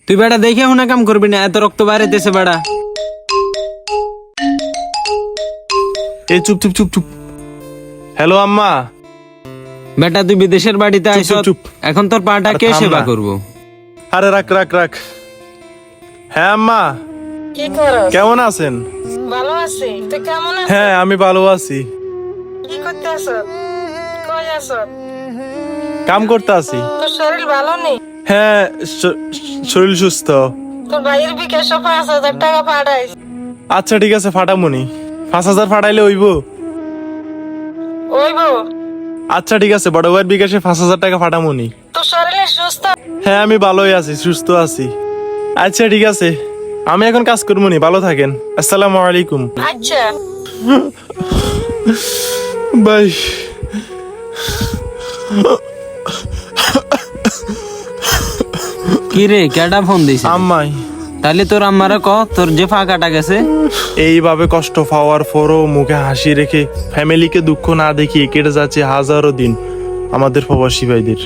তুই বেটা দেখে হুনা কাম করবি না, এত রক্ত বাইরেতেছে বেটা। এই চুপ চুপ চুপ চুপ। হ্যালো আম্মা। বেটা তুই বিদেশের বাড়িতে চুপ, আইস, চুপ, চুপ। এখন তোর পাটা আরে কে থাম সেবা না। করবো? আরে রাখ রাখ রাখ। হ্যাঁ আম্মা, কি করস? কেমন আছেন? ভালো আছি, তুই কেমন আছিস? হ্যাঁ আমি ভালো আছি, কি করতে আছ? কই আছ? কাম করতে আছি। তোর শরীর ভালো নেই? হ্যাঁ শরীর সুস্থ। তোর ভাইয়ের বিকাশে 5,000 টাকা পাঠাইস। আচ্ছা ঠিক আছে, ফাটামুনি। 5,000 ফাটাইলে হইব? ওইব। আচ্ছা ঠিক আছে, বড় ভাইয়ের বিকাশে 5,000 টাকা ফাটামুনি। তোর শরীরে সুস্থ? হ্যাঁ আমি ভালোই আছি, সুস্থ আছি। আচ্ছা ঠিক আছে, আমি এখন কাজ করবো নি, ভালো থাকেন। আসসালামু আলাইকুম। আচ্ছা। বাই। কি রে, কেডা ফোন দিছে? আম্মাই। তাহলে তোর আম্মারা ক, তোর যে ফাঁকাটা গেছে। এইভাবে কষ্ট পাওয়ার পরও মুখে হাসি রেখে ফ্যামিলিকে দুঃখ না দেখিয়ে কেটে যাচ্ছে হাজারো দিন আমাদের প্রবাসী ভাইদের।